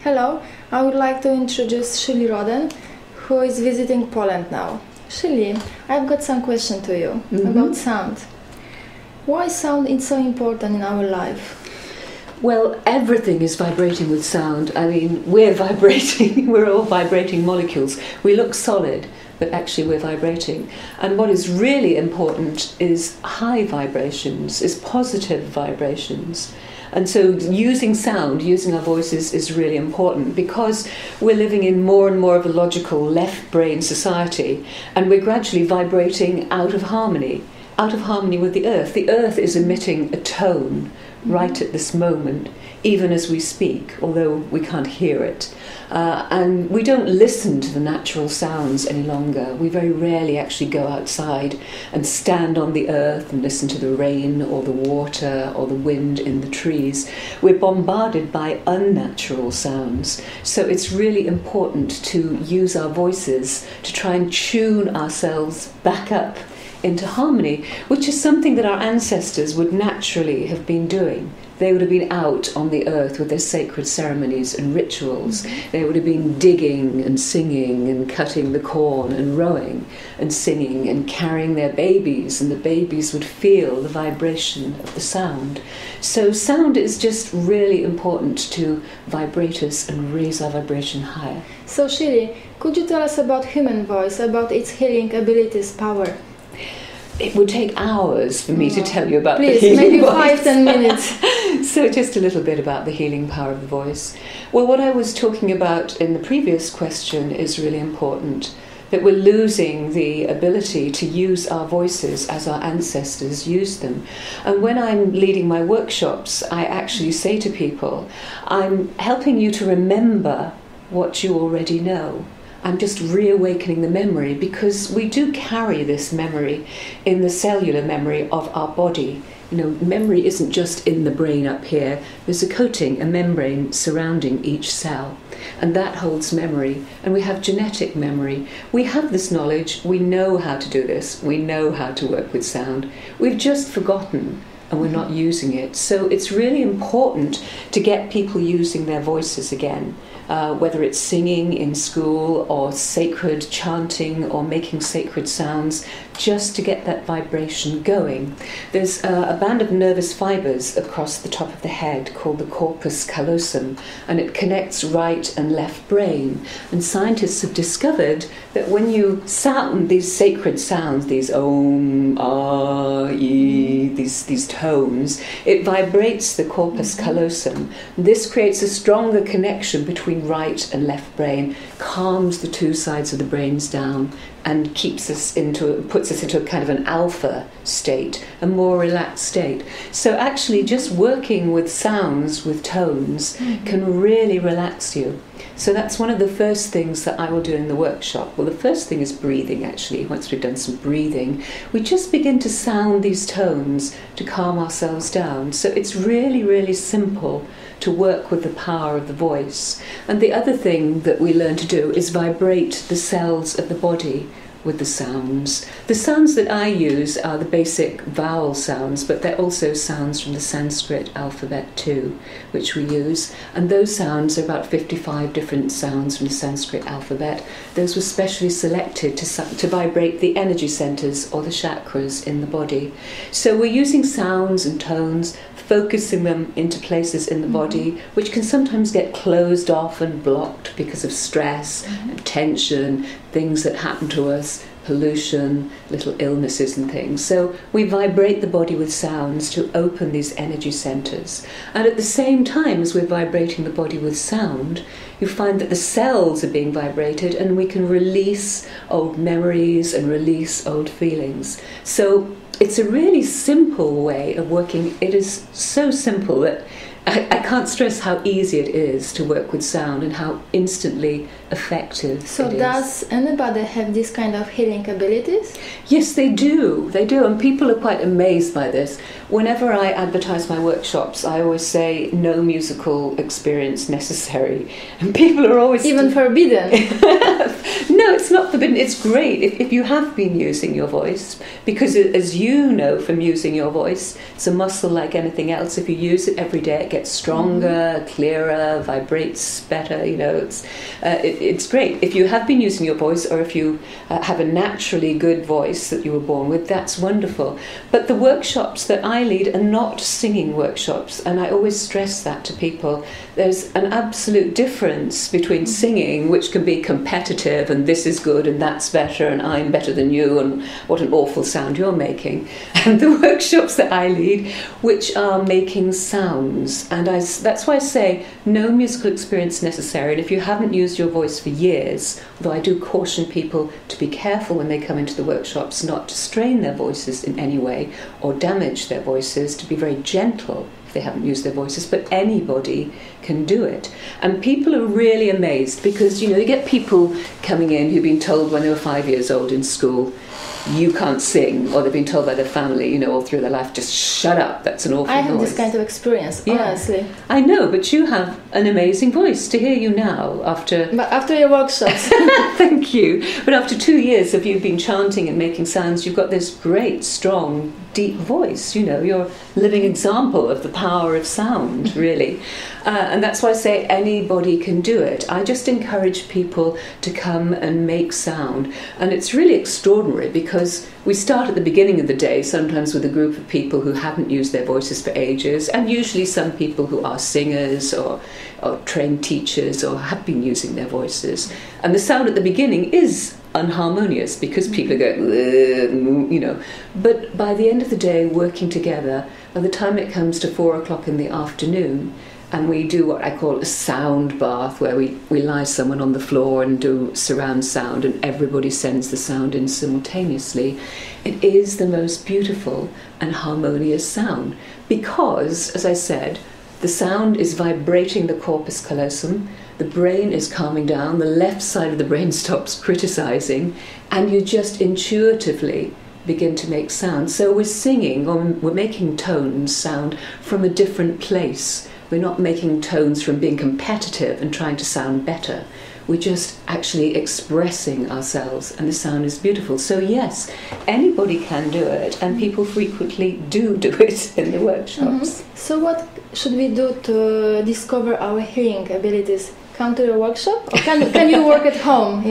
Hello, I would like to introduce Shirlie Roden, who is visiting Poland now. Shirlie, I've got some question to you about sound. Why sound is so important in our life? Well, everything is vibrating with sound. I mean, we're vibrating. We're all vibrating molecules. We look solid, but actually we're vibrating. And what is really important is high vibrations, is positive vibrations. And so using sound, using our voices is really important because we're living in more and more of a logical left brain society, and we're gradually vibrating out of harmony with the earth. The earth is emitting a tone right at this moment, even as we speak, although we can't hear it. And we don't listen to the natural sounds any longer. We very rarely actually go outside and stand on the earth and listen to the rain or the water or the wind in the trees. We're bombarded by unnatural sounds. So it's really important to use our voices to try and tune ourselves back up into harmony, which is something that our ancestors would naturally have been doing. They would have been out on the earth with their sacred ceremonies and rituals. They would have been digging and singing and cutting the corn and rowing and singing and carrying their babies, and the babies would feel the vibration of the sound. So sound is just really important to vibrate us and raise our vibration higher. So Shirlie, could you tell us about human voice, about its healing abilities, power? It would take hours for me to tell you about Please, the healing maybe voice. 5-10 minutes. So just a little bit about the healing power of the voice. Well, what I was talking about in the previous question is really important, that we're losing the ability to use our voices as our ancestors used them. And when I'm leading my workshops, I actually say to people, I'm helping you to remember what you already know. I'm just reawakening the memory, because we do carry this memory in the cellular memory of our body. You know, memory isn't just in the brain up here. There's a coating, a membrane surrounding each cell, and that holds memory. And we have genetic memory. We have this knowledge. We know how to do this. We know how to work with sound. We've just forgotten, and we're not using it. So it's really important to get people using their voices again. Whether it's singing in school or sacred chanting or making sacred sounds, just to get that vibration going. There's a band of nervous fibres across the top of the head called the corpus callosum, and it connects right and left brain. And scientists have discovered that when you sound these sacred sounds, these om, ah, ee, these tones, it vibrates the corpus callosum. This creates a stronger connection between right and left brain, calms the two sides of the brains down, and puts us into a kind of an alpha state, a more relaxed state. So actually just working with sounds, with tones, can really relax you. So that's one of the first things that I will do in the workshop. Well, the first thing is breathing, actually. Once we've done some breathing, we just begin to sound these tones to calm ourselves down. So it's really, really simple to work with the power of the voice. And the other thing that we learn to do is vibrate the cells of the body with the sounds. The sounds that I use are the basic vowel sounds, but they're also sounds from the Sanskrit alphabet too, which we use. And those sounds are about 55 different sounds from the Sanskrit alphabet. Those were specially selected to vibrate the energy centers or the chakras in the body. So we're using sounds and tones, focusing them into places in the body which can sometimes get closed off and blocked because of stress and tension, things that happen to us, pollution, little illnesses and things. So we vibrate the body with sounds to open these energy centers. And at the same time as we're vibrating the body with sound, you find that the cells are being vibrated, and we can release old memories and release old feelings. So it's a really simple way of working. It is so simple that I can't stress how easy it is to work with sound and how instantly effective So it is. does anybody have this kind of healing abilities? Yes, they do. They do, and people are quite amazed by this. Whenever I advertise my workshops, I always say no musical experience necessary, and people are always Even forbidden? No, it's not forbidden. It's great if you have been using your voice, because as you know from using your voice, it's a muscle like anything else. If you use it every day, it gets stronger, clearer, vibrates better. It's great. If you have been using your voice, or if you have a naturally good voice that you were born with, that's wonderful. But the workshops that I lead are not singing workshops, and I always stress that to people. There's an absolute difference between singing, which can be competitive, and this is good, and that's better, and I'm better than you, and what an awful sound you're making, and the workshops that I lead, which are making sounds. And that's why I say no musical experience necessary. And if you haven't used your voice for years, although I do caution people to be careful when they come into the workshops not to strain their voices in any way or damage their voices, to be very gentle if they haven't used their voices, but anybody can do it. And people are really amazed because, you get people coming in who've been told when they were 5 years old in school, you can't sing, or they've been told by their family, all through their life, just shut up, that's an awful noise. I have this kind of experience, honestly. I know, but you have an amazing voice. To hear you now after your workshops. Thank you. But after 2 years of you been chanting and making sounds, you've got this great, strong, deep voice. You're a living example of the power of sound, really. And that's why I say anybody can do it. I just encourage people to come and make sound. And it's really extraordinary because we start at the beginning of the day, sometimes with a group of people who haven't used their voices for ages, and usually some people who are singers or trained teachers or have been using their voices. And the sound at the beginning is unharmonious because people are going, But by the end of the day, working together, by the time it comes to 4 o'clock in the afternoon, and we do what I call a sound bath, where we lie someone on the floor and do surround sound, and everybody sends the sound in simultaneously. It is the most beautiful and harmonious sound because, as I said, the sound is vibrating the corpus callosum, the brain is calming down, the left side of the brain stops criticizing, and you just intuitively begin to make sound. So we're singing, or we're making tones sound from a different place. We're not making tones from being competitive and trying to sound better. We're just actually expressing ourselves, and the sound is beautiful. So yes, anybody can do it, and people frequently do it in the workshops. So what should we do to discover our hearing abilities? Come to your workshop? Or can you work at home,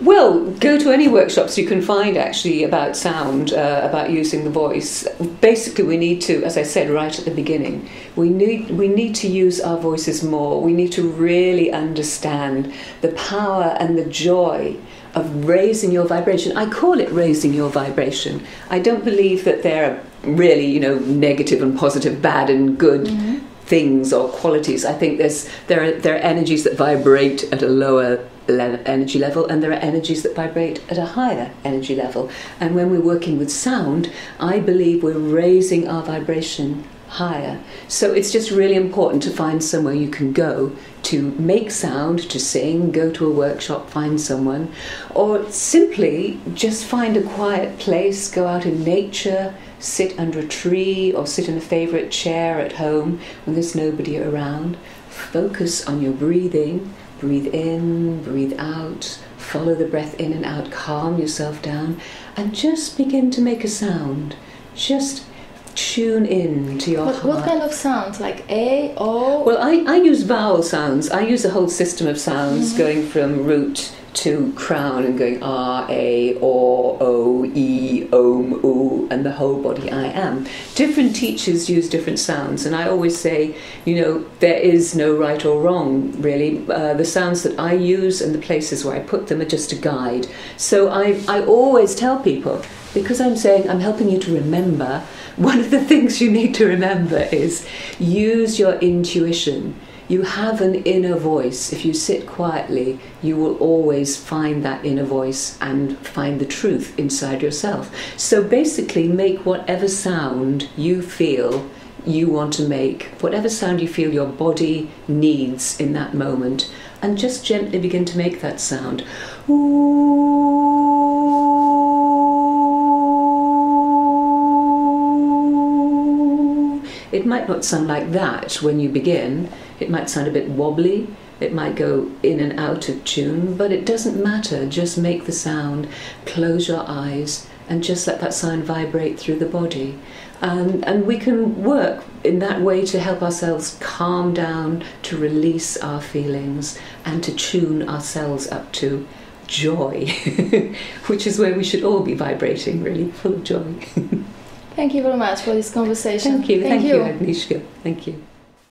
Well, go to any workshops you can find actually about sound, about using the voice. Basically, we need to, as I said right at the beginning, we need to use our voices more. We need to really understand the power and the joy of raising your vibration. I call it raising your vibration. I don't believe that they're really, negative and positive, bad and good things or qualities. I think there are energies that vibrate at a lower energy level, and there are energies that vibrate at a higher energy level. And when we're working with sound, I believe we're raising our vibration higher. So it's just really important to find somewhere you can go to make sound, to sing, go to a workshop, find someone, or simply just find a quiet place, go out in nature, sit under a tree or sit in a favourite chair at home when there's nobody around. Focus on your breathing. Breathe in, breathe out, follow the breath in and out, calm yourself down, and just begin to make a sound. Just tune in to your heart. What kind of sounds? Like A, O? Well, I use vowel sounds. I use a whole system of sounds going from root to crown and going R, A, O, O, E, Om, U, and the whole body I am. Different teachers use different sounds, and I always say, there is no right or wrong, really. The sounds that I use and the places where I put them are just a guide. So I always tell people, because I'm saying I'm helping you to remember, one of the things you need to remember is use your intuition. You have an inner voice. If you sit quietly, you will always find that inner voice and find the truth inside yourself. So basically, make whatever sound you feel you want to make, whatever sound you feel your body needs in that moment, and just gently begin to make that sound. It might not sound like that when you begin. It might sound a bit wobbly, it might go in and out of tune, but it doesn't matter. Just make the sound, close your eyes, and just let that sound vibrate through the body. And we can work in that way to help ourselves calm down, to release our feelings, and to tune ourselves up to joy, which is where we should all be vibrating, really, full of joy. Thank you very much for this conversation. Thank you, Agnieszka. Thank you.